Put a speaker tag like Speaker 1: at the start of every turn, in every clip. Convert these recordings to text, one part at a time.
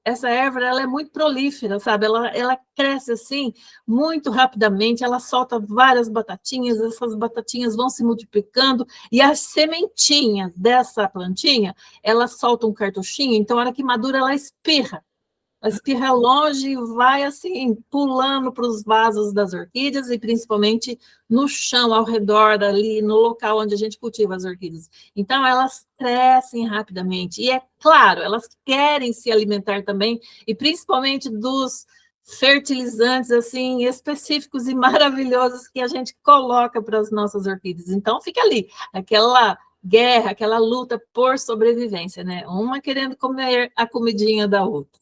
Speaker 1: essa erva ela é muito prolífera, sabe? Ela cresce assim muito rapidamente, ela solta várias batatinhas, essas batatinhas vão se multiplicando, e as sementinhas dessa plantinha, ela solta um cartuchinho, então, a hora que madura, ela espirra longe e vai assim, pulando para os vasos das orquídeas e principalmente no chão, ao redor dali, no local onde a gente cultiva as orquídeas. Então, elas crescem rapidamente. E é claro, elas querem se alimentar também, e principalmente dos fertilizantes assim específicos e maravilhosos que a gente coloca para as nossas orquídeas. Então, fica ali, aquela guerra, aquela luta por sobrevivência, né? Uma querendo comer a comidinha da outra.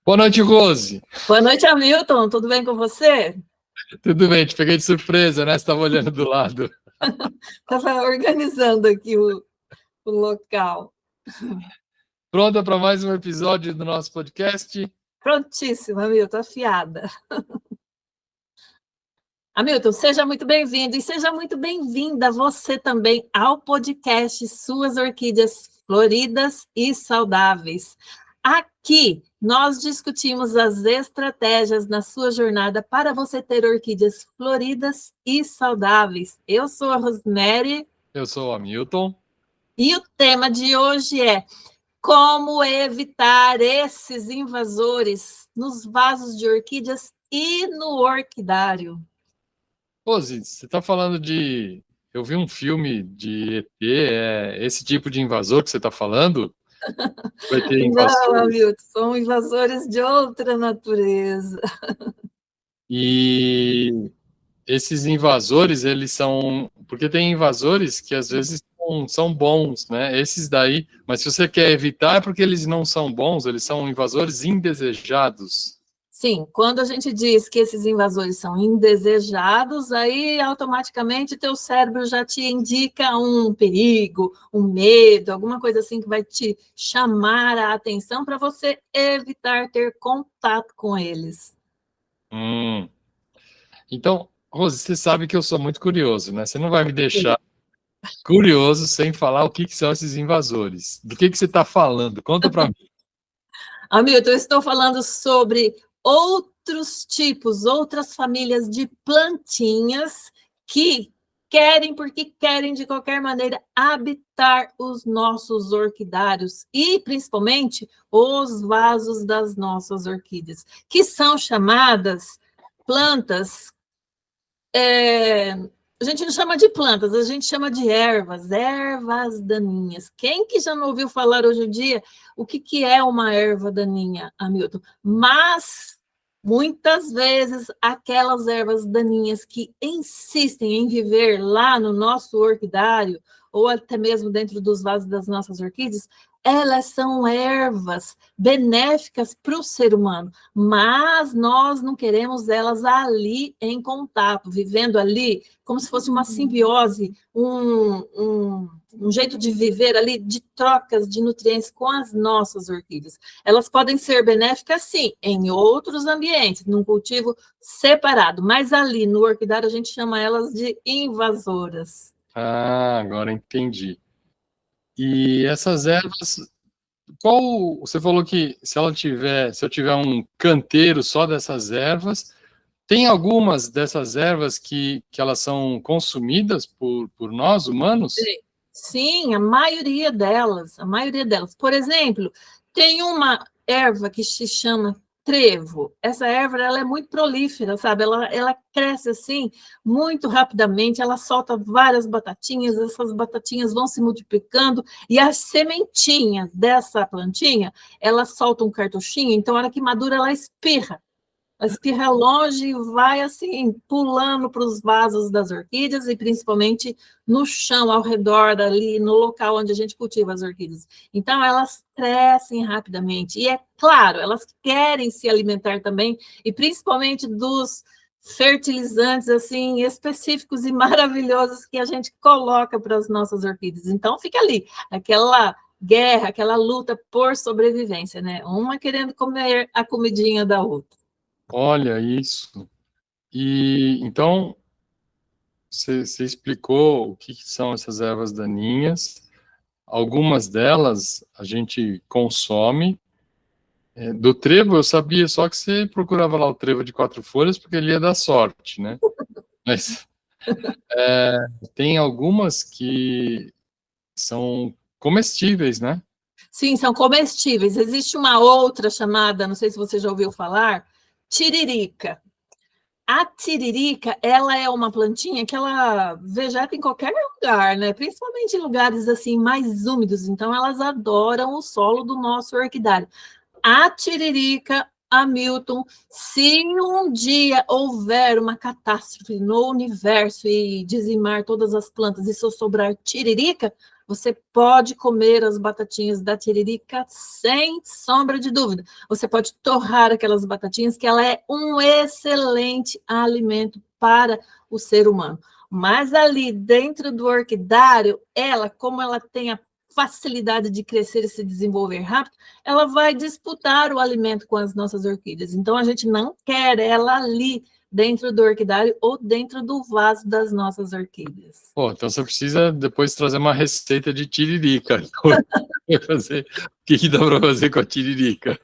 Speaker 2: Boa noite, Rose.
Speaker 1: Boa noite, Hamilton. Tudo bem com você?
Speaker 2: Tudo bem, te peguei de surpresa, né? Você estava olhando do lado.
Speaker 1: Estava organizando aqui o local.
Speaker 2: Pronta para mais um episódio do nosso podcast?
Speaker 1: Prontíssima, Hamilton, afiada. Hamilton, seja muito bem-vindo e seja muito bem-vinda você também ao podcast Suas Orquídeas Floridas e Saudáveis. Aqui nós discutimos as estratégias na sua jornada para você ter orquídeas floridas e saudáveis. Eu sou a Rosemary.
Speaker 2: Eu sou o Hamilton.
Speaker 1: E o tema de hoje é como evitar esses invasores nos vasos de orquídeas e no orquidário.
Speaker 2: Rose, você está falando de... Eu vi um filme de ET, é esse tipo de invasor que você está falando? Vai ter invasores?
Speaker 1: Não, Hamilton, são invasores de outra natureza.
Speaker 2: E esses invasores, eles são... Porque tem invasores que às vezes são bons, né? Esses daí... Mas se você quer evitar, é porque eles não são bons, eles são invasores indesejados.
Speaker 1: Sim, quando a gente diz que esses invasores são indesejados, aí automaticamente teu cérebro já te indica um perigo, um medo, alguma coisa assim que vai te chamar a atenção para você evitar ter contato com eles.
Speaker 2: Então, Rose, você sabe que eu sou muito curioso, né? Você não vai me deixar curioso sem falar o que são esses invasores. Do que você está falando? Conta para mim.
Speaker 1: Hamilton, eu estou falando sobre outros tipos, outras famílias de plantinhas que querem, porque querem de qualquer maneira habitar os nossos orquidários e principalmente os vasos das nossas orquídeas, que são chamadas plantas. A gente não chama de plantas, a gente chama de ervas daninhas. Quem que já não ouviu falar hoje em dia o que é uma erva daninha, Hamilton? Mas, muitas vezes, aquelas ervas daninhas que insistem em viver lá no nosso orquidário, ou até mesmo dentro dos vasos das nossas orquídeas, elas são ervas benéficas para o ser humano, mas nós não queremos elas ali em contato, vivendo ali como se fosse uma simbiose, um jeito de viver ali de trocas de nutrientes com as nossas orquídeas. Elas podem ser benéficas, sim, em outros ambientes, num cultivo separado, mas ali no orquidário a gente chama elas de invasoras.
Speaker 2: Ah, agora entendi. E essas ervas, você falou que se eu tiver um canteiro só dessas ervas, tem algumas dessas ervas que elas são consumidas por nós, humanos?
Speaker 1: Sim, a maioria delas. Por exemplo, tem uma erva que se chama trevo. Essa erva ela é muito prolífera, sabe? Ela cresce assim muito rapidamente, ela solta várias batatinhas, essas batatinhas vão se multiplicando, e as sementinhas dessa plantinha, ela solta um cartuchinho, então, a hora que madura, ela espirra Ela espirra longe e vai assim, pulando para os vasos das orquídeas e principalmente no chão, ao redor dali, no local onde a gente cultiva as orquídeas. Então, elas crescem rapidamente. E é claro, elas querem se alimentar também, e principalmente dos fertilizantes assim específicos e maravilhosos que a gente coloca para as nossas orquídeas. Então, fica ali, aquela guerra, aquela luta por sobrevivência, né? Uma querendo comer a comidinha da outra.
Speaker 2: Olha isso. E então você explicou o que são essas ervas daninhas. Algumas delas a gente consome. Do trevo eu sabia só que você procurava lá o trevo de 4 folhas porque ele ia dar sorte, né? Mas tem algumas que são comestíveis, né?
Speaker 1: Sim, são comestíveis. Existe uma outra chamada, não sei se você já ouviu falar, tiririca. A tiririca, ela é uma plantinha que ela vegeta em qualquer lugar, né? Principalmente em lugares assim mais úmidos. Então, elas adoram o solo do nosso orquidário. A tiririca, Hamilton, se um dia houver uma catástrofe no universo e dizimar todas as plantas e só sobrar tiririca, você pode comer as batatinhas da tiririca sem sombra de dúvida. Você pode torrar aquelas batatinhas, que ela é um excelente alimento para o ser humano. Mas ali dentro do orquidário, ela, como ela tem a facilidade de crescer e se desenvolver rápido, ela vai disputar o alimento com as nossas orquídeas. Então, a gente não quer ela ali dentro do orquidário ou dentro do vaso das nossas orquídeas.
Speaker 2: Pô, então você precisa depois trazer uma receita de tiririca. O que dá para fazer com a tiririca?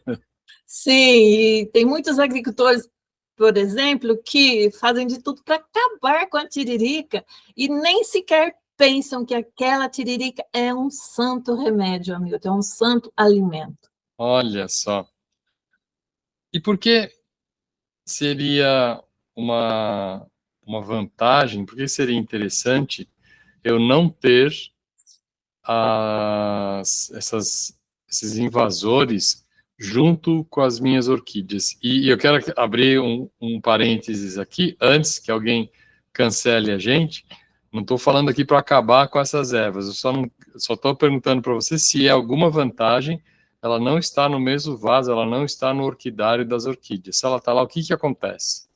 Speaker 1: Sim, e tem muitos agricultores, por exemplo, que fazem de tudo para acabar com a tiririca e nem sequer pensam que aquela tiririca é um santo remédio, amigo, é um santo alimento.
Speaker 2: Olha só. E por que seria uma, uma vantagem, por que seria interessante eu não ter esses invasores junto com as minhas orquídeas? E eu quero abrir um parênteses aqui, antes que alguém cancele a gente. Não estou falando aqui para acabar com essas ervas, eu só estou perguntando para você se é alguma vantagem ela não está no mesmo vaso, ela não está no orquidário das orquídeas. Se ela está lá, o que acontece?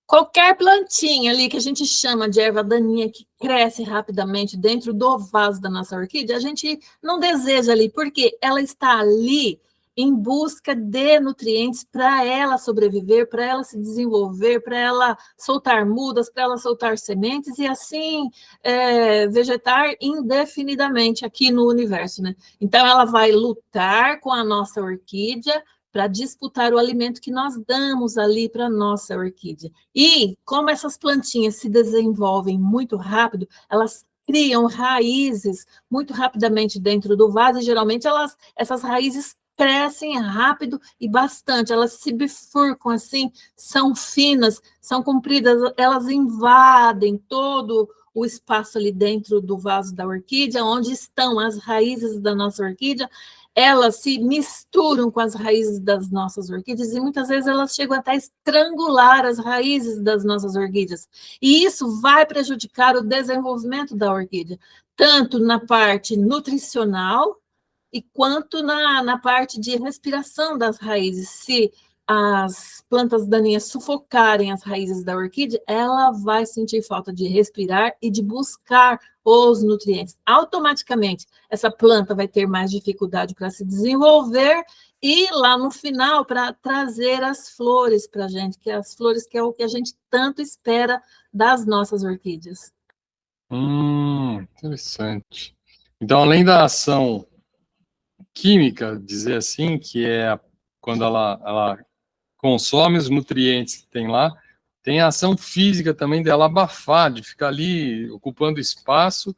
Speaker 1: Qualquer plantinha ali que a gente chama de erva daninha que cresce rapidamente dentro do vaso da nossa orquídea, a gente não deseja ali, porque ela está ali em busca de nutrientes para ela sobreviver, para ela se desenvolver, para ela soltar mudas, para ela soltar sementes e assim vegetar indefinidamente aqui no universo, né? Então ela vai lutar com a nossa orquídea para disputar o alimento que nós damos ali para a nossa orquídea. E como essas plantinhas se desenvolvem muito rápido, elas criam raízes muito rapidamente dentro do vaso, e geralmente essas raízes crescem rápido e bastante, elas se bifurcam assim, são finas, são compridas, elas invadem todo o espaço ali dentro do vaso da orquídea, onde estão as raízes da nossa orquídea, elas se misturam com as raízes das nossas orquídeas e muitas vezes elas chegam até a estrangular as raízes das nossas orquídeas. E isso vai prejudicar o desenvolvimento da orquídea, tanto na parte nutricional e quanto na parte de respiração das raízes. Se as plantas daninhas sufocarem as raízes da orquídea, ela vai sentir falta de respirar e de buscar os nutrientes. Automaticamente, essa planta vai ter mais dificuldade para se desenvolver e lá no final para trazer as flores para a gente, que as flores que é o que a gente tanto espera das nossas orquídeas.
Speaker 2: Interessante. Então, além da ação química, dizer assim, que é quando ela consome os nutrientes que tem lá, tem a ação física também dela abafar, de ficar ali ocupando espaço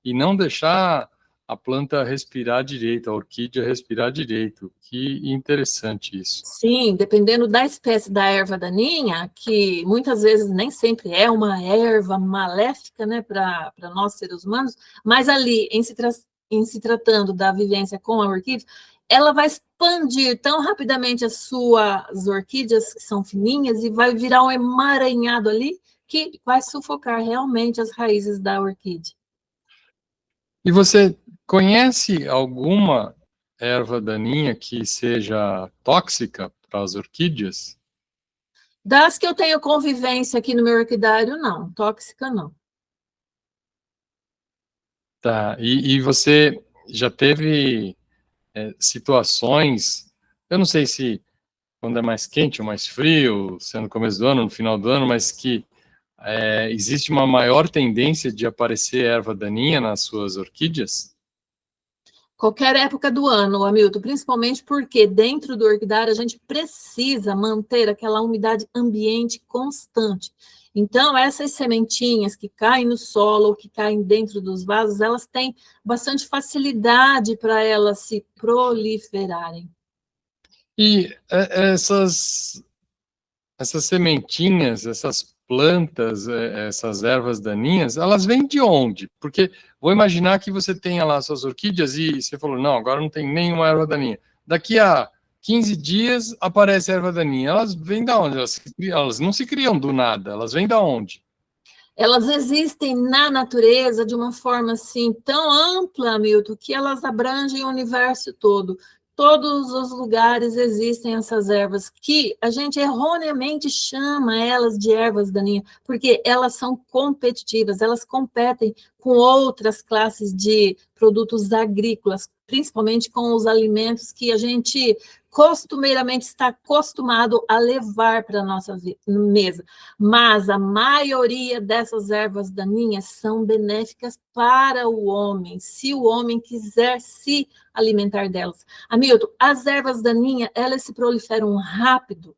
Speaker 2: e não deixar a planta respirar direito, a orquídea respirar direito. Que interessante isso.
Speaker 1: Sim, dependendo da espécie da erva daninha, que muitas vezes nem sempre é uma erva maléfica, né, para nós seres humanos, mas ali, em se tratando da vivência com a orquídea, ela vai expandir tão rapidamente as suas orquídeas, que são fininhas, e vai virar um emaranhado ali, que vai sufocar realmente as raízes da orquídea.
Speaker 2: E você conhece alguma erva daninha que seja tóxica para as orquídeas?
Speaker 1: Das que eu tenho convivência aqui no meu orquidário, não. Tóxica, não.
Speaker 2: Tá. E você já teve situações, eu não sei se quando é mais quente ou mais frio, se é no começo do ano, no final do ano, mas que existe uma maior tendência de aparecer erva daninha nas suas orquídeas?
Speaker 1: Qualquer época do ano, Hamilton, principalmente porque dentro do orquidário a gente precisa manter aquela umidade ambiente constante. Então, essas sementinhas que caem no solo ou que caem dentro dos vasos, elas têm bastante facilidade para elas se proliferarem.
Speaker 2: E essas sementinhas, essas plantas, essas ervas daninhas, elas vêm de onde? Porque vou imaginar que você tenha lá suas orquídeas e você falou, não, agora não tem nenhuma erva daninha. Daqui a 15 dias aparece erva daninha. Elas vêm da onde? Elas não se criam do nada, elas vêm da onde?
Speaker 1: Elas existem na natureza de uma forma assim tão ampla, Milton, que elas abrangem o universo todo. Todos os lugares existem essas ervas que a gente erroneamente chama elas de ervas daninhas, porque elas são competitivas, elas competem com outras classes de produtos agrícolas, principalmente com os alimentos que a gente costumeiramente está acostumado a levar para a nossa mesa. Mas a maioria dessas ervas daninhas são benéficas para o homem, se o homem quiser se alimentar delas. Hamilton, as ervas daninhas, elas se proliferam rápido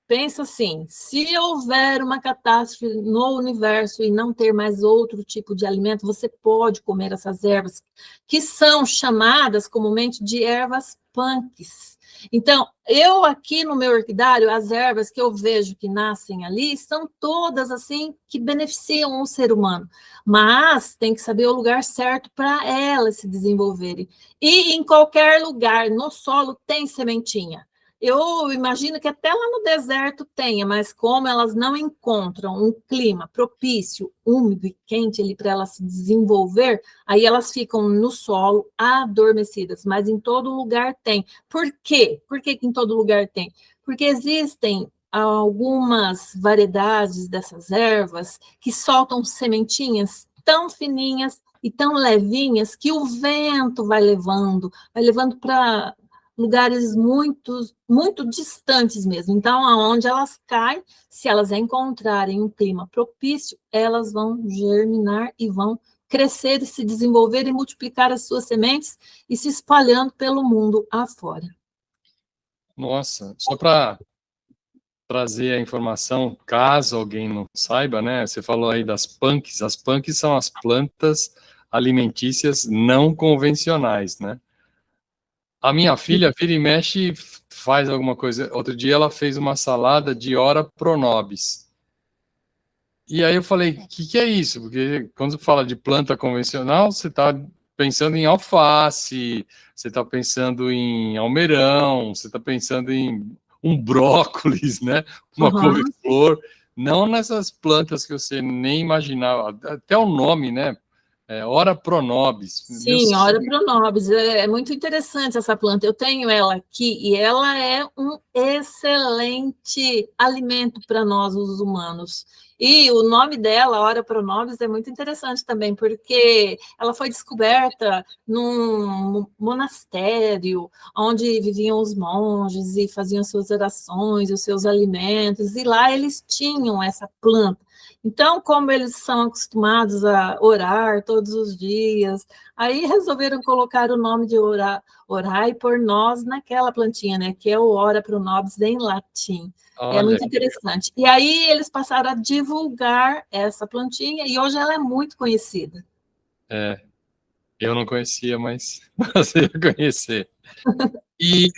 Speaker 1: pensa assim, se houver uma catástrofe no universo e não ter mais outro tipo de alimento, você pode comer essas ervas, que são chamadas comumente de ervas punks. Então, eu aqui no meu orquidário, as ervas que eu vejo que nascem ali, são todas assim que beneficiam o ser humano, mas tem que saber o lugar certo para elas se desenvolverem. E em qualquer lugar, no solo, tem sementinha. Eu imagino que até lá no deserto tenha, mas como elas não encontram um clima propício, úmido e quente ali para elas se desenvolver, aí elas ficam no solo adormecidas, mas em todo lugar tem. Por quê? Por que em todo lugar tem? Porque existem algumas variedades dessas ervas que soltam sementinhas tão fininhas e tão levinhas que o vento vai levando para lugares muito distantes mesmo. Então, aonde elas caem, se elas encontrarem um clima propício, elas vão germinar e vão crescer e se desenvolver e multiplicar as suas sementes e se espalhando pelo mundo afora.
Speaker 2: Nossa, só para trazer a informação, caso alguém não saiba, né? Você falou aí das punks. As punks são as plantas alimentícias não convencionais, né? A minha filha vira e mexe faz alguma coisa. Outro dia ela fez uma salada de Ora Pronobis. E aí eu falei, o que é isso? Porque quando você fala de planta convencional, você está pensando em alface, você está pensando em almeirão, você está pensando em um brócolis, né? Uma
Speaker 1: Uhum.
Speaker 2: couve-flor. Não nessas plantas que você nem imaginava. Até o nome, né? Ora Pronobis. Meu,
Speaker 1: Sim, Ora Pronobis, é muito interessante essa planta. Eu tenho ela aqui e ela é um excelente alimento para nós, os humanos. E o nome dela, Ora Pronobis, é muito interessante também, porque ela foi descoberta num monastério, onde viviam os monges e faziam suas orações, os seus alimentos, e lá eles tinham essa planta. Então, como eles são acostumados a orar todos os dias, aí resolveram colocar o nome de orai por nós naquela plantinha, né? Que é o Ora pro nobis em latim. É
Speaker 2: olha,
Speaker 1: muito interessante. E aí eles passaram a divulgar essa plantinha e hoje ela é muito conhecida.
Speaker 2: eu não conhecia, mas você ia conhecer. E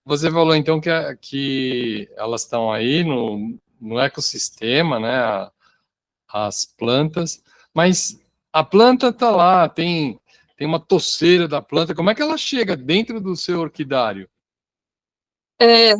Speaker 2: você falou então que elas estão aí no ecossistema, né? As plantas, mas a planta está lá, tem. tem uma toceira da planta, como é que ela chega dentro do seu orquidário?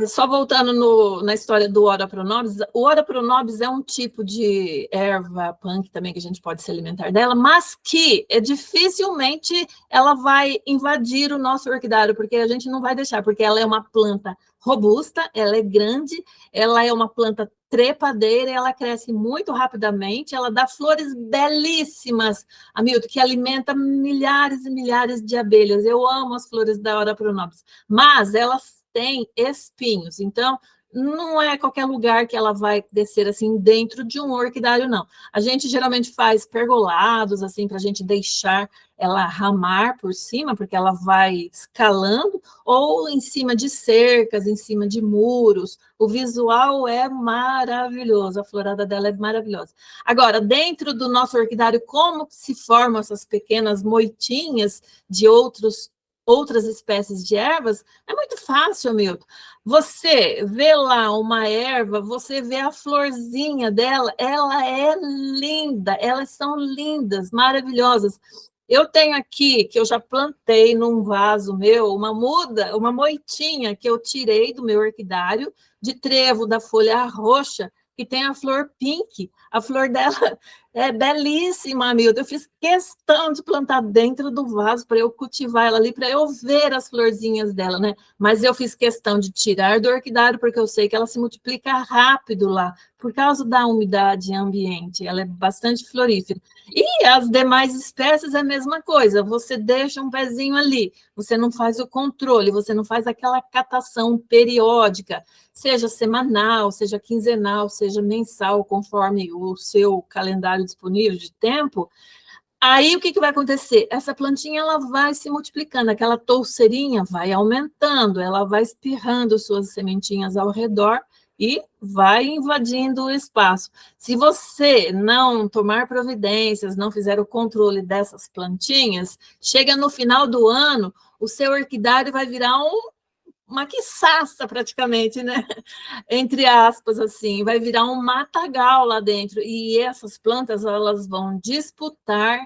Speaker 1: Só voltando na história do Ora Pronobis, o Ora Pronobis é um tipo de erva punk também que a gente pode se alimentar dela, mas que dificilmente ela vai invadir o nosso orquidário, porque a gente não vai deixar, porque ela é uma planta robusta, ela é grande, ela é uma planta trepadeira, ela cresce muito rapidamente, ela dá flores belíssimas, Hamilton, que alimenta milhares e milhares de abelhas. Eu amo as flores da Ora Pronobis, mas elas tem espinhos, então não é qualquer lugar que ela vai descer assim dentro de um orquidário, não. A gente geralmente faz pergolados assim para a gente deixar ela ramar por cima, porque ela vai escalando, ou em cima de cercas, em cima de muros. O visual é maravilhoso, a florada dela é maravilhosa. Agora, dentro do nosso orquidário, como se formam essas pequenas moitinhas de outras espécies de ervas, é muito fácil, Milton. Você vê lá uma erva, você vê a florzinha dela, ela é linda, elas são lindas, maravilhosas. Eu tenho aqui, que eu já plantei num vaso meu, uma muda, uma moitinha que eu tirei do meu orquidário, de trevo da folha roxa, que tem a flor pink. A flor dela é belíssima, Milton. Eu fiz questão de plantar dentro do vaso para eu cultivar ela ali, para eu ver as florzinhas dela, né? Mas eu fiz questão de tirar do orquidário, porque eu sei que ela se multiplica rápido lá, por causa da umidade ambiente. Ela é bastante florífera. E as demais espécies é a mesma coisa. Você deixa um pezinho ali, você não faz o controle, você não faz aquela catação periódica, seja semanal, seja quinzenal, seja mensal, conforme o seu calendário disponível de tempo. Aí o que vai acontecer? Essa plantinha ela vai se multiplicando, aquela touceirinha vai aumentando, ela vai espirrando suas sementinhas ao redor e vai invadindo o espaço. Se você não tomar providências, não fizer o controle dessas plantinhas, chega no final do ano, o seu orquidário vai virar uma quiçaça praticamente, né? Entre aspas, assim, vai virar um matagal lá dentro. E essas plantas, elas vão disputar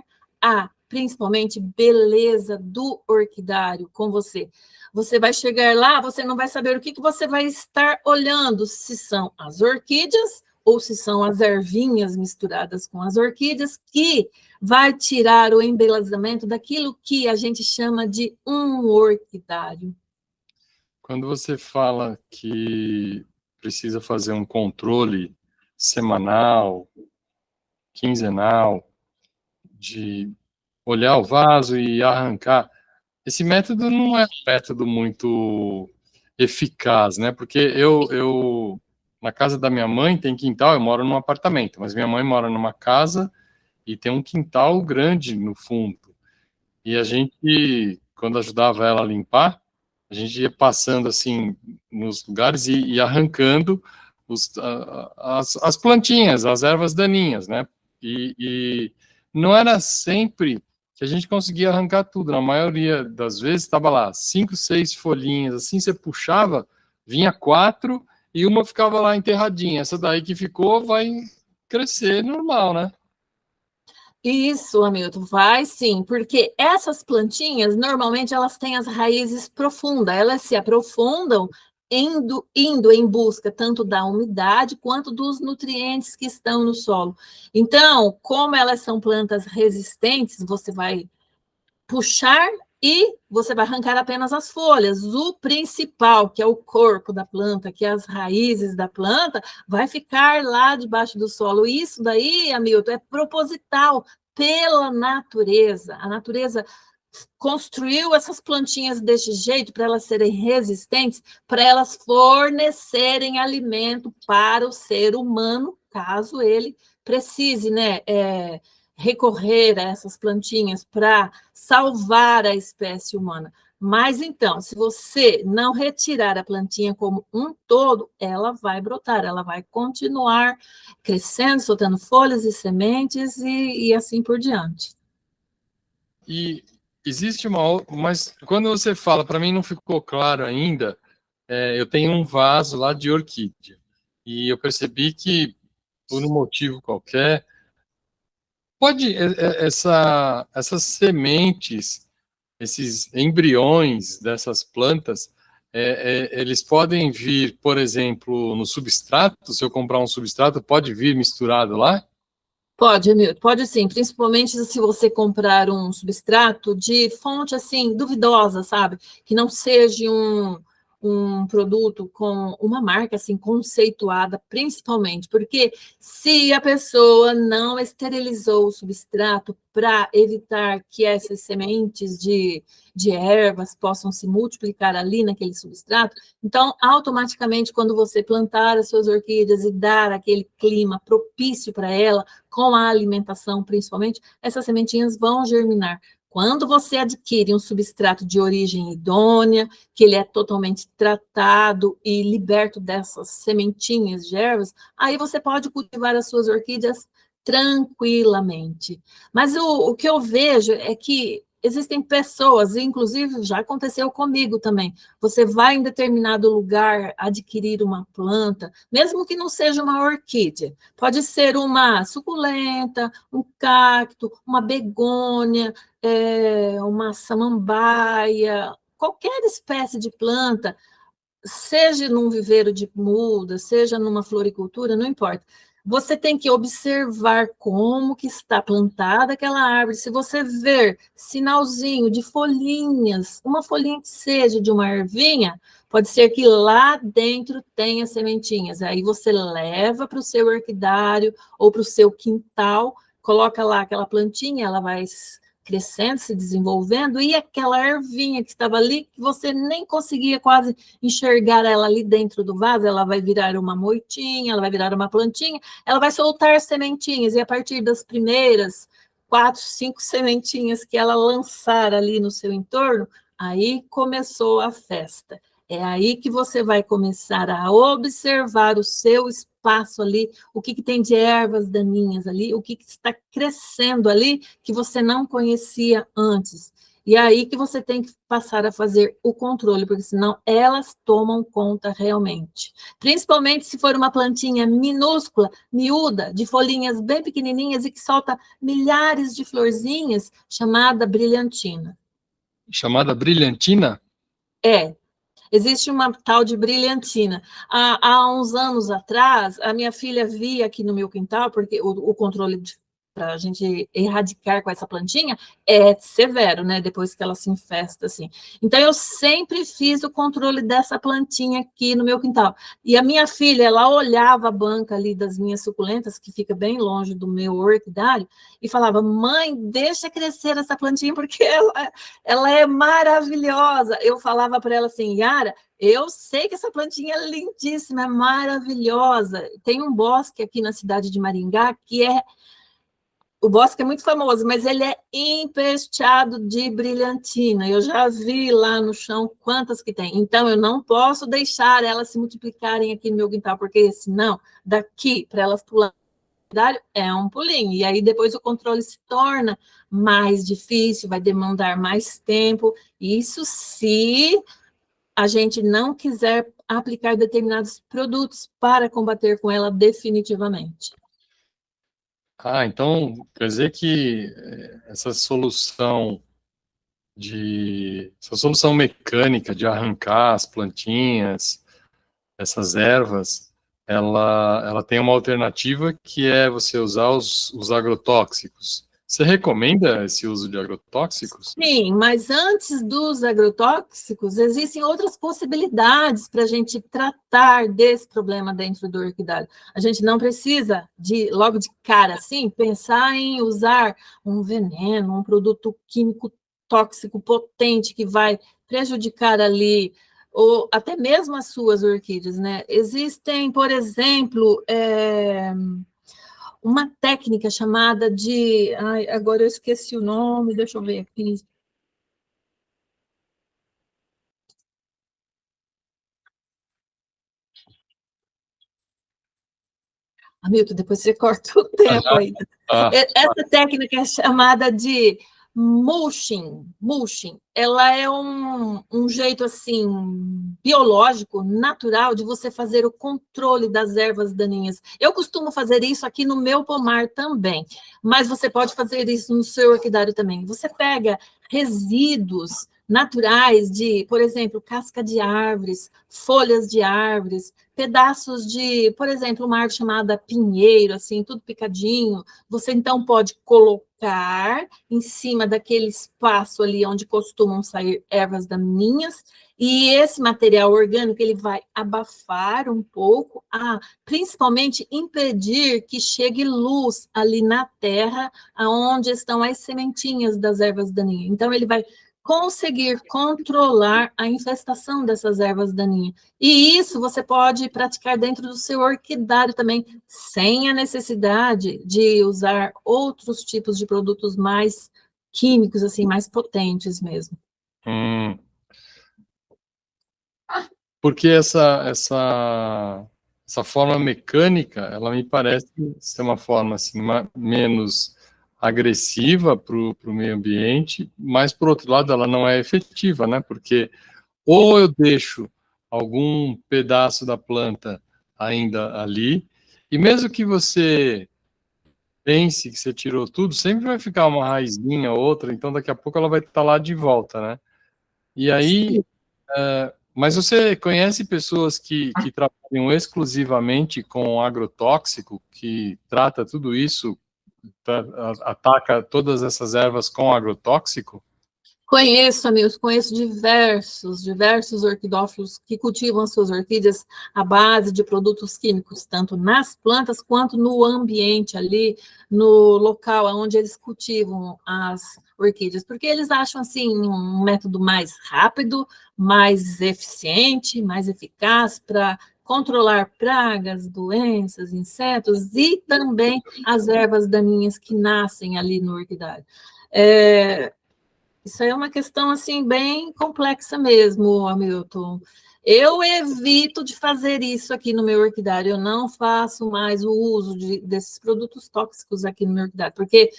Speaker 1: principalmente, beleza do orquidário com você. Você vai chegar lá, você não vai saber o que você vai estar olhando, se são as orquídeas ou se são as ervinhas misturadas com as orquídeas, que vai tirar o embelezamento daquilo que a gente chama de um orquidário.
Speaker 2: Quando você fala que precisa fazer um controle semanal, quinzenal, de olhar o vaso e arrancar, esse método não é um método muito eficaz, né? Porque na casa da minha mãe tem quintal, eu moro num apartamento, mas minha mãe mora numa casa e tem um quintal grande no fundo. E a gente, quando ajudava ela a limpar, a gente ia passando assim nos lugares e arrancando as plantinhas, as ervas daninhas, né? E não era sempre que a gente conseguia arrancar tudo. Na maioria das vezes estava lá 5, 6 folhinhas, assim você puxava, vinha 4 e uma ficava lá enterradinha. Essa daí que ficou vai crescer normal, né?
Speaker 1: Isso, Hamilton, vai sim, porque essas plantinhas, normalmente, elas têm as raízes profundas, elas se aprofundam indo em busca tanto da umidade quanto dos nutrientes que estão no solo. Então, como elas são plantas resistentes, você vai puxar e você vai arrancar apenas as folhas. O principal, que é o corpo da planta, que é as raízes da planta, vai ficar lá debaixo do solo. Isso daí, Hamilton, é proposital pela natureza. A natureza construiu essas plantinhas desse jeito para elas serem resistentes, para elas fornecerem alimento para o ser humano, caso ele precise, né? Recorrer a essas plantinhas para salvar a espécie humana. Mas então, se você não retirar a plantinha como um todo, ela vai brotar, ela vai continuar crescendo, soltando folhas e sementes e assim por diante.
Speaker 2: E existe mas quando você fala, para mim não ficou claro ainda, eu tenho um vaso lá de orquídea, e eu percebi que, por um motivo qualquer, Pode, essas sementes, esses embriões dessas plantas, eles podem vir, por exemplo, no substrato, se eu comprar um substrato, pode vir misturado lá?
Speaker 1: Pode, Milton, pode sim, principalmente se você comprar um substrato de fonte assim duvidosa, sabe? Que não seja um produto com uma marca assim conceituada, principalmente, porque se a pessoa não esterilizou o substrato para evitar que essas sementes de ervas possam se multiplicar ali naquele substrato, então automaticamente quando você plantar as suas orquídeas e dar aquele clima propício para ela, com a alimentação principalmente, essas sementinhas vão germinar. Quando você adquire um substrato de origem idônea, que ele é totalmente tratado e liberto dessas sementinhas de ervas, aí você pode cultivar as suas orquídeas tranquilamente. Mas o que eu vejo é que existem pessoas, inclusive já aconteceu comigo também, você vai em determinado lugar adquirir uma planta, mesmo que não seja uma orquídea, pode ser uma suculenta, um cacto, uma begônia, uma samambaia, qualquer espécie de planta, seja num viveiro de muda, seja numa floricultura, não importa. Você tem que observar como que está plantada aquela árvore. Se você ver sinalzinho de folhinhas, uma folhinha que seja de uma ervinha, pode ser que lá dentro tenha sementinhas. Aí você leva para o seu orquidário ou para o seu quintal, coloca lá aquela plantinha, ela vai crescendo, se desenvolvendo, e aquela ervinha que estava ali, que você nem conseguia quase enxergar ela ali dentro do vaso, ela vai virar uma moitinha, ela vai virar uma plantinha, ela vai soltar sementinhas, e a partir das primeiras 4, 5 sementinhas que ela lançar ali no seu entorno, aí começou a festa. É aí que você vai começar a observar o seu espaço ali, o que tem de ervas daninhas ali, o que está crescendo ali que você não conhecia antes. E é aí que você tem que passar a fazer o controle, porque senão elas tomam conta realmente. Principalmente se for uma plantinha minúscula, miúda, de folhinhas bem pequenininhas e que solta milhares de florzinhas, chamada brilhantina.
Speaker 2: Chamada brilhantina?
Speaker 1: É, existe uma tal de brilhantina. Há uns anos atrás, a minha filha via aqui no meu quintal, porque o controle para a gente erradicar com essa plantinha é severo, né? Depois que ela se infesta, assim. Então, eu sempre fiz o controle dessa plantinha aqui no meu quintal. E a minha filha, ela olhava a banca ali das minhas suculentas, que fica bem longe do meu orquidário, e falava: mãe, deixa crescer essa plantinha, porque ela é maravilhosa. Eu falava para ela assim: Yara, eu sei que essa plantinha é lindíssima, é maravilhosa. Tem um bosque aqui na cidade de Maringá que é. O bosque é muito famoso, mas ele é empesteado de brilhantina. Eu já vi lá no chão quantas que tem. Então, eu não posso deixar elas se multiplicarem aqui no meu quintal, porque senão, daqui para elas pular é um pulinho. E aí depois o controle se torna mais difícil, vai demandar mais tempo. Isso se a gente não quiser aplicar determinados produtos para combater com ela definitivamente.
Speaker 2: Ah, então quer dizer que essa solução mecânica de arrancar as plantinhas, essas ervas, ela tem uma alternativa que é você usar os agrotóxicos. Você recomenda esse uso de agrotóxicos?
Speaker 1: Sim, mas antes dos agrotóxicos, existem outras possibilidades para a gente tratar desse problema dentro do orquidário. A gente não precisa, logo de cara assim, pensar em usar um veneno, um produto químico tóxico potente que vai prejudicar ali, ou até mesmo as suas orquídeas, né? Existem, por exemplo, uma técnica chamada de. Ai, agora eu esqueci o nome, deixa eu ver aqui. Hamilton, depois você corta o tempo aí.
Speaker 2: Ah,
Speaker 1: Essa técnica é chamada de Mulching, ela é um jeito, assim, biológico, natural, de você fazer o controle das ervas daninhas. Eu costumo fazer isso aqui no meu pomar também, mas você pode fazer isso no seu orquidário também. Você pega resíduos naturais de, por exemplo, casca de árvores, folhas de árvores, pedaços de, por exemplo, uma árvore chamada pinheiro, assim, tudo picadinho. Você, então, pode colocar em cima daquele espaço ali onde costumam sair ervas daninhas, e esse material orgânico ele vai abafar um pouco, principalmente impedir que chegue luz ali na terra, aonde estão as sementinhas das ervas daninhas. Então, ele vai conseguir controlar a infestação dessas ervas daninhas. E isso você pode praticar dentro do seu orquidário também, sem a necessidade de usar outros tipos de produtos mais químicos, assim, mais potentes mesmo.
Speaker 2: Porque essa forma mecânica, ela me parece ser uma forma assim, menos agressiva para o meio ambiente, mas, por outro lado, ela não é efetiva, né? Porque ou eu deixo algum pedaço da planta ainda ali, e mesmo que você pense que você tirou tudo, sempre vai ficar uma raizinha ou outra, então daqui a pouco ela vai estar lá de volta, né? E aí, mas você conhece pessoas que trabalham exclusivamente com agrotóxico, que trata tudo isso, ataca todas essas ervas com agrotóxico?
Speaker 1: Conheço, amigos, conheço diversos orquidófilos que cultivam suas orquídeas à base de produtos químicos, tanto nas plantas quanto no ambiente ali, no local onde eles cultivam as orquídeas, porque eles acham, assim, um método mais rápido, mais eficiente, mais eficaz para controlar pragas, doenças, insetos e também as ervas daninhas que nascem ali no orquidário. Isso aí é uma questão, assim, bem complexa mesmo, Hamilton. Eu evito de fazer isso aqui no meu orquidário, eu não faço mais o uso desses produtos tóxicos aqui no meu orquidário, porque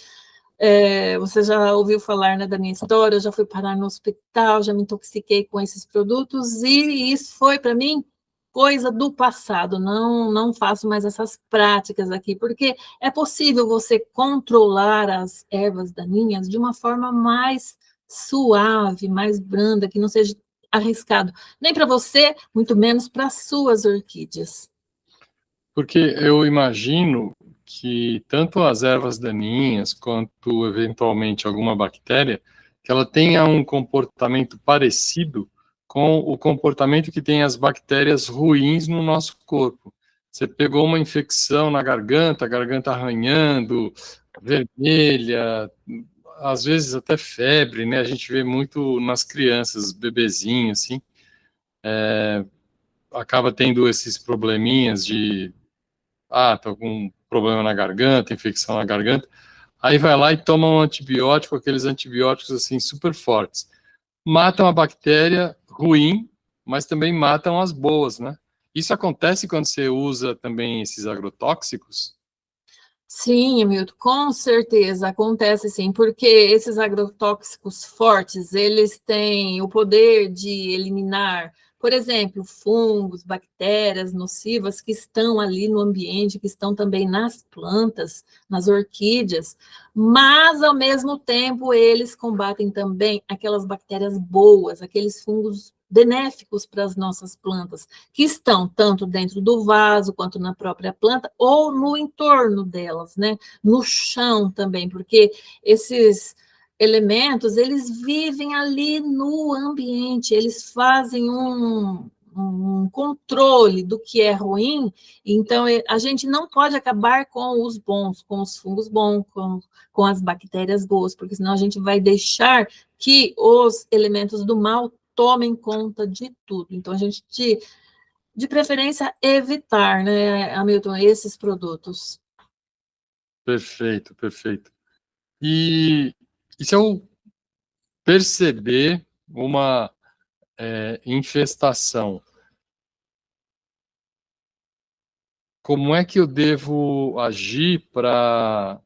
Speaker 1: você já ouviu falar, né, da minha história, eu já fui parar no hospital, já me intoxiquei com esses produtos, e isso foi, para mim, coisa do passado, não faço mais essas práticas aqui, porque é possível você controlar as ervas daninhas de uma forma mais suave, mais branda, que não seja arriscado, nem para você, muito menos para as suas orquídeas.
Speaker 2: Porque eu imagino que tanto as ervas daninhas quanto eventualmente alguma bactéria, que ela tenha um comportamento parecido com o comportamento que tem as bactérias ruins no nosso corpo. Você pegou uma infecção na garganta, a garganta arranhando, vermelha, às vezes até febre, né? A gente vê muito nas crianças, bebezinhos, assim, acaba tendo esses probleminhas de tá com um problema na garganta, infecção na garganta, aí vai lá e toma um antibiótico, aqueles antibióticos assim super fortes. Matam a bactéria ruim, mas também matam as boas, né? Isso acontece quando você usa também esses agrotóxicos?
Speaker 1: Sim, Hamilton, com certeza acontece sim, porque esses agrotóxicos fortes, eles têm o poder de eliminar, por exemplo, fungos, bactérias nocivas que estão ali no ambiente, que estão também nas plantas, nas orquídeas, mas ao mesmo tempo eles combatem também aquelas bactérias boas, aqueles fungos benéficos para as nossas plantas, que estão tanto dentro do vaso quanto na própria planta ou no entorno delas, né? No chão também, porque esses elementos, eles vivem ali no ambiente, eles fazem um controle do que é ruim, então a gente não pode acabar com os bons, com os fungos bons, com as bactérias boas, porque senão a gente vai deixar que os elementos do mal tomem conta de tudo. Então, a gente, de preferência, evitar, né, Hamilton, esses produtos.
Speaker 2: Perfeito, perfeito. E se eu perceber uma infestação, como é que eu devo agir para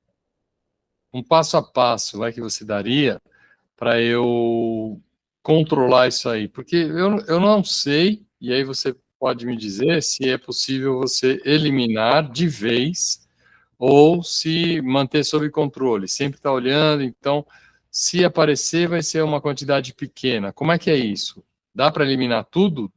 Speaker 2: um passo a passo, que você daria para eu controlar isso aí? Porque eu não sei, e aí você pode me dizer se é possível você eliminar de vez ou se manter sob controle, sempre estar olhando, então, se aparecer, vai ser uma quantidade pequena. Como é que é isso? Dá para eliminar tudo?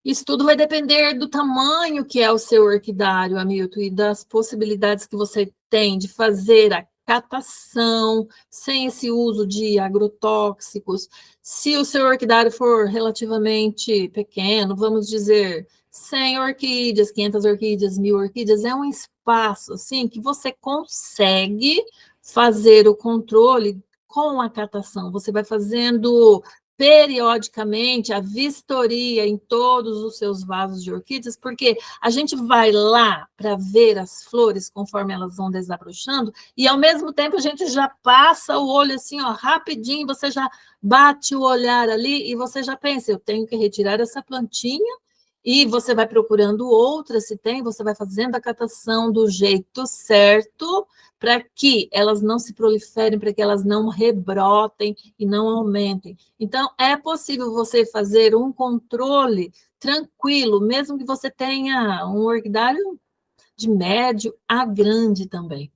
Speaker 1: Isso tudo vai depender do tamanho que é o seu orquidário, Hamilton, e das possibilidades que você tem de fazer a catação sem esse uso de agrotóxicos. Se o seu orquidário for relativamente pequeno, vamos dizer 100 orquídeas, 500 orquídeas, 1000 orquídeas, é um espaço assim que você consegue fazer o controle com a catação. Você vai fazendo periodicamente a vistoria em todos os seus vasos de orquídeas, porque a gente vai lá para ver as flores conforme elas vão desabrochando, e ao mesmo tempo a gente já passa o olho assim, ó, rapidinho, você já bate o olhar ali e você já pensa, eu tenho que retirar essa plantinha, e você vai procurando outras, se tem, você vai fazendo a catação do jeito certo, para que elas não se proliferem, para que elas não rebrotem e não aumentem. Então, é possível você fazer um controle tranquilo, mesmo que você tenha um orquidário de médio a grande também.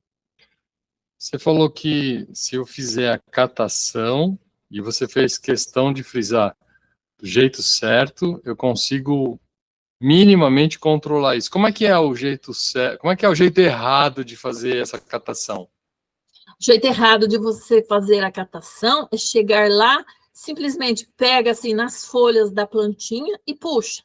Speaker 2: Você falou que se eu fizer a catação, e você fez questão de frisar do jeito certo, eu consigo minimamente controlar isso. Como é que é o jeito certo? Como é que é o jeito errado de fazer essa catação?
Speaker 1: O jeito errado de você fazer a catação é chegar lá, simplesmente pega assim nas folhas da plantinha e puxa.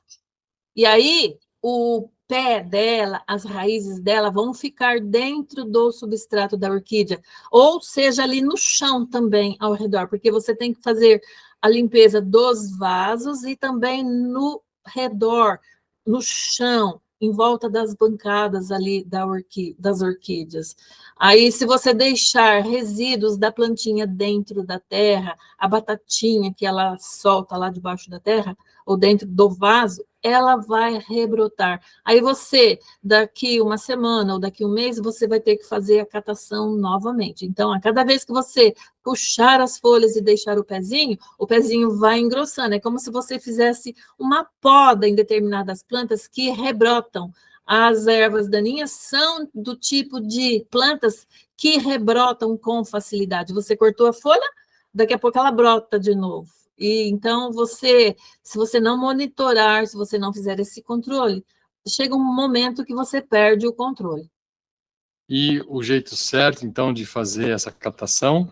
Speaker 1: E aí o pé dela, as raízes dela vão ficar dentro do substrato da orquídea, ou seja, ali no chão também ao redor, porque você tem que fazer a limpeza dos vasos e também no redor, no chão, em volta das bancadas ali das orquídeas. Aí, se você deixar resíduos da plantinha dentro da terra, a batatinha que ela solta lá debaixo da terra, ou dentro do vaso, ela vai rebrotar. Aí você, daqui uma semana ou daqui um mês, você vai ter que fazer a catação novamente. Então, a cada vez que você puxar as folhas e deixar o pezinho vai engrossando. É como se você fizesse uma poda em determinadas plantas que rebrotam. As ervas daninhas são do tipo de plantas que rebrotam com facilidade. Você cortou a folha, daqui a pouco ela brota de novo. E então se você não monitorar, se você não fizer esse controle, chega um momento que você perde o controle.
Speaker 2: E o jeito certo, então, de fazer essa catação?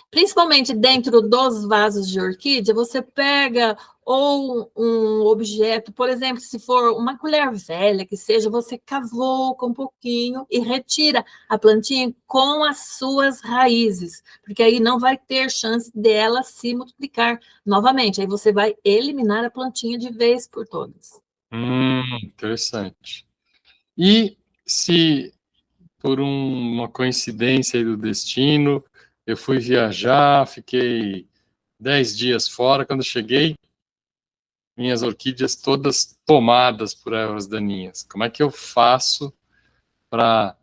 Speaker 1: Principalmente dentro dos vasos de orquídea, você pega ou um objeto, por exemplo, se for uma colher velha, que seja, você cavoca um pouquinho e retira a plantinha com as suas raízes, porque aí não vai ter chance dela se multiplicar novamente. Aí você vai eliminar a plantinha de vez por todas.
Speaker 2: Interessante. E se por uma coincidência aí do destino, eu fui viajar, fiquei 10 dias fora, quando cheguei, minhas orquídeas todas tomadas por ervas daninhas. Como é que eu faço para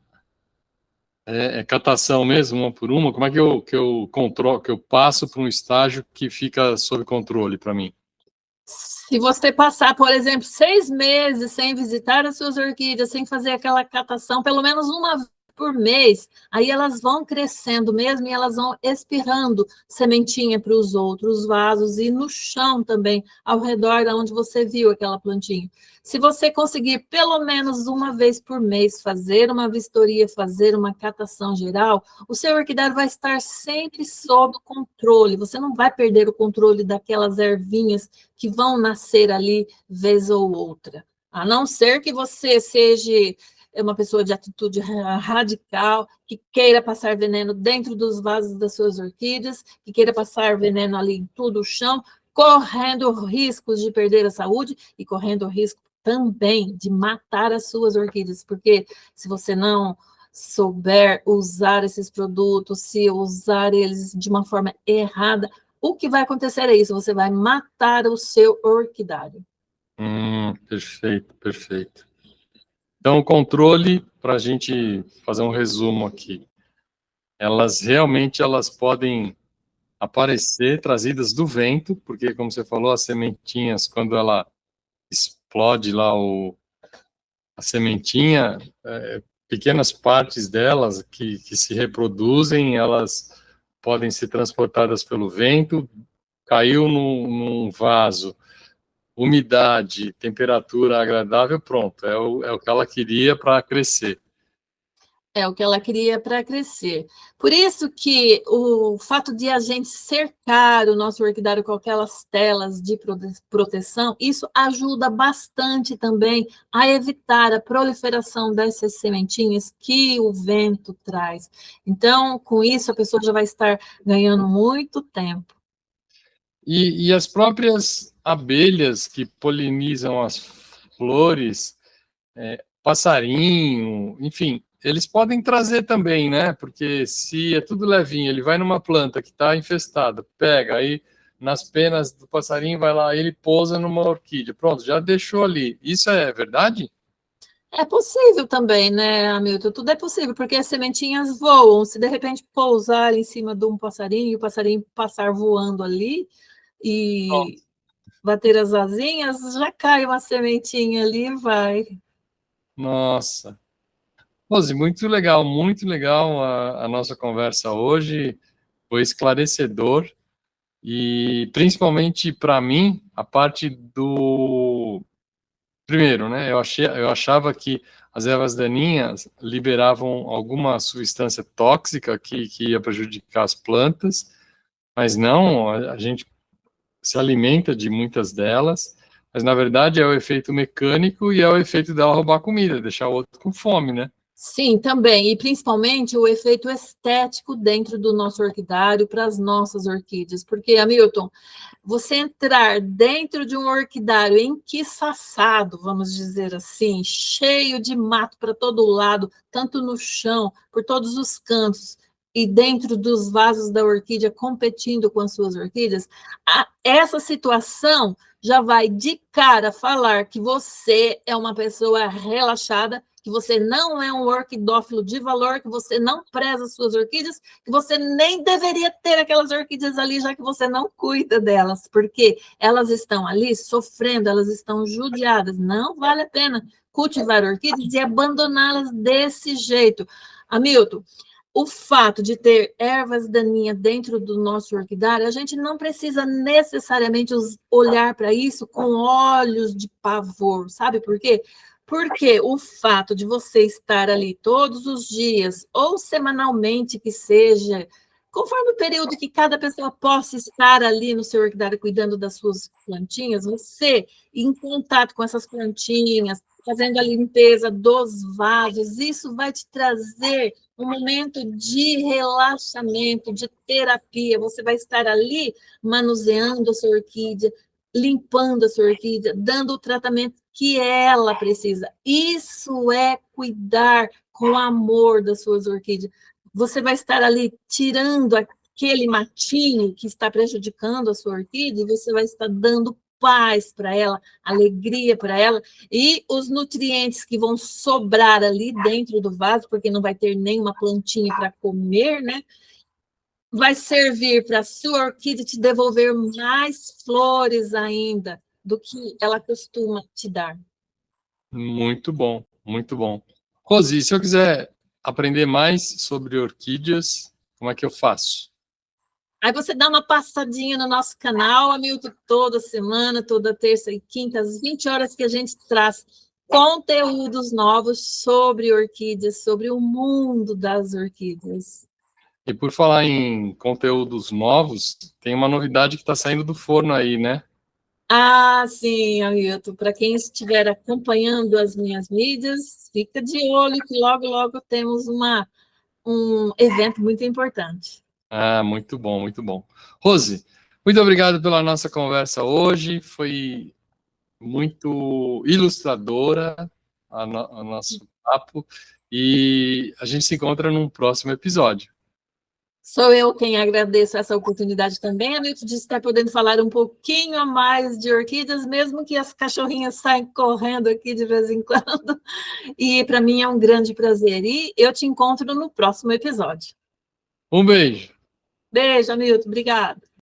Speaker 2: catação mesmo, uma por uma? Como é que eu controlo, que eu passo para um estágio que fica sob controle para mim?
Speaker 1: Se você passar, por exemplo, 6 meses sem visitar as suas orquídeas, sem fazer aquela catação, pelo menos uma vez por mês, aí elas vão crescendo mesmo e elas vão espirrando sementinha para os outros vasos e no chão também, ao redor de onde você viu aquela plantinha. Se você conseguir pelo menos uma vez por mês fazer uma vistoria, fazer uma catação geral, o seu orquidário vai estar sempre sob controle. Você não vai perder o controle daquelas ervinhas que vão nascer ali vez ou outra. A não ser que você seja uma pessoa de atitude radical, que queira passar veneno dentro dos vasos das suas orquídeas, que queira passar veneno ali em todo o chão, correndo riscos de perder a saúde e correndo o risco também de matar as suas orquídeas, porque se você não souber usar esses produtos, se usar eles de uma forma errada, o que vai acontecer é isso, você vai matar o seu orquidário.
Speaker 2: Perfeito, perfeito. Então, o controle, para a gente fazer um resumo aqui. elas realmente elas podem aparecer trazidas do vento, porque, como você falou, as sementinhas, quando ela explode lá a sementinha, pequenas partes delas que se reproduzem, elas podem ser transportadas pelo vento, caiu num vaso, umidade, temperatura agradável, pronto, é o que ela queria para crescer.
Speaker 1: É o que ela queria para crescer. Por isso que o fato de a gente cercar o nosso orquidário com aquelas telas de proteção, isso ajuda bastante também a evitar a proliferação dessas sementinhas que o vento traz. Então, com isso, a pessoa já vai estar ganhando muito tempo.
Speaker 2: E as próprias abelhas que polinizam as flores, passarinho, enfim, eles podem trazer também, né? Porque se é tudo levinho, ele vai numa planta que está infestada, pega aí nas penas do passarinho, vai lá, ele pousa numa orquídea, pronto, já deixou ali. Isso é verdade?
Speaker 1: É possível também, né, Hamilton? Tudo é possível, porque as sementinhas voam. Se de repente pousar em cima de um passarinho e o passarinho passar voando ali e bater as asinhas, já cai uma sementinha ali e vai.
Speaker 2: Nossa. Rose, muito legal a nossa conversa hoje, foi esclarecedor e principalmente para mim a parte do primeiro, né? Eu achava que as ervas daninhas liberavam alguma substância tóxica que ia prejudicar as plantas, mas não, a gente se alimenta de muitas delas, mas na verdade é o efeito mecânico e é o efeito dela roubar comida, deixar o outro com fome, né?
Speaker 1: Sim, também, e principalmente o efeito estético dentro do nosso orquidário para as nossas orquídeas, porque, Hamilton, você entrar dentro de um orquidário enquiçaçado, vamos dizer assim, cheio de mato para todo lado, tanto no chão, por todos os cantos, e dentro dos vasos da orquídea, competindo com as suas orquídeas, essa situação já vai de cara falar que você é uma pessoa relaxada, que você não é um orquidófilo de valor, que você não preza as suas orquídeas, que você nem deveria ter aquelas orquídeas ali, já que você não cuida delas, porque elas estão ali sofrendo, elas estão judiadas. Não vale a pena cultivar orquídeas e abandoná-las desse jeito. Hamilton, o fato de ter ervas daninhas dentro do nosso orquidário, a gente não precisa necessariamente olhar para isso com olhos de pavor, sabe por quê? Porque o fato de você estar ali todos os dias, ou semanalmente que seja, conforme o período que cada pessoa possa estar ali no seu orquidário cuidando das suas plantinhas, você em contato com essas plantinhas, fazendo a limpeza dos vasos, isso vai te trazer um momento de relaxamento, de terapia. Você vai estar ali manuseando a sua orquídea, limpando a sua orquídea, dando o tratamento que ela precisa. Isso é cuidar com amor das suas orquídeas. Você vai estar ali tirando aquele matinho que está prejudicando a sua orquídea e você vai estar dando paz para ela, alegria para ela, e os nutrientes que vão sobrar ali dentro do vaso, porque não vai ter nenhuma plantinha para comer, né? Vai servir para a sua orquídea te devolver mais flores ainda do que ela costuma te dar.
Speaker 2: Muito bom, muito bom. Rosi, se eu quiser aprender mais sobre orquídeas, como é que eu faço?
Speaker 1: Aí você dá uma passadinha no nosso canal, Hamilton, toda semana, toda terça e quinta, às 20 horas, que a gente traz conteúdos novos sobre orquídeas, sobre o mundo das orquídeas.
Speaker 2: E por falar em conteúdos novos, tem uma novidade que está saindo do forno aí, né?
Speaker 1: Ah, sim, Hamilton. Para quem estiver acompanhando as minhas mídias, fica de olho que logo, logo temos um evento muito importante.
Speaker 2: Ah, muito bom, muito bom. Rose, muito obrigado pela nossa conversa hoje. Foi muito ilustradora o nosso papo e a gente se encontra num próximo episódio.
Speaker 1: Sou eu quem agradeço essa oportunidade também, Hamilton, de estar podendo falar um pouquinho a mais de orquídeas, mesmo que as cachorrinhas saem correndo aqui de vez em quando. E para mim é um grande prazer. E eu te encontro no próximo episódio.
Speaker 2: Um beijo.
Speaker 1: Beijo, Hamilton. Obrigada.